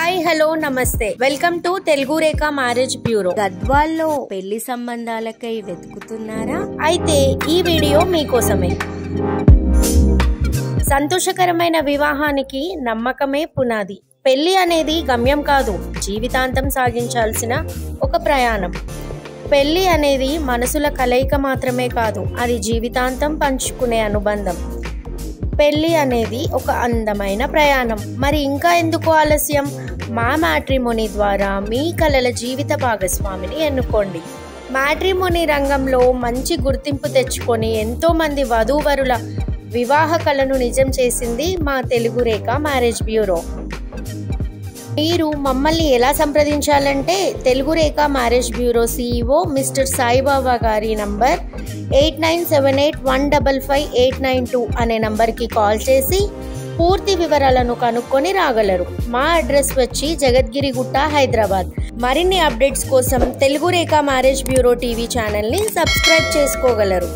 Hi hello నమస్తే welcome to Telugu Rekha marriage bureau. గద్వాల్లో పెళ్లి సంబంధాలకై వెతుకుతున్నారా? అయితే ఈ వీడియో మీకోసమే. సంతోషకరమైన వివాహానికి నమ్మకమే పునాది. పెళ్లి అనేది గమ్యం కాదు, జీవితాంతం సాగించాల్సిన ఒక ప్రయాణం. పెళ్లి అనేది మనసుల కలయిక మాత్రమే కాదు, అది జీవితాంతం పంచుకునే అనుబంధం. పెళ్లి అనేది ఒక అందమైన ప్రయాణం. మరి ఇంకా ఎందుకు ఆలస్యం? మా మ్యాట్రిమోనీ ద్వారా మీ కలల జీవిత భాగస్వామిని ఎన్నుకోండి. మ్యాట్రిమోనీ రంగంలో మంచి గుర్తింపు తెచ్చుకొని ఎంతోమంది వధూవరుల వివాహ కలను నిజం చేసింది మా తెలుగు రేఖ మ్యారేజ్ బ్యూరో. మీరు మమ్మల్ని ఎలా సంప్రదించాలంటే Telugu Rekha marriage bureau CEO mister Saibaba గారి నంబర్ 8978155892 అనే నంబర్కి కాల్ చేసి పూర్తి వివరాలను కనుక్కొని రాగలరు. మా అడ్రస్ వచ్చి జగద్గిరిగుట్ట, హైదరాబాద్. మరిన్ని అప్డేట్స్ కోసం Telugu Rekha marriage bureau TV ఛానల్ని సబ్స్క్రైబ్ చేసుకోగలరు.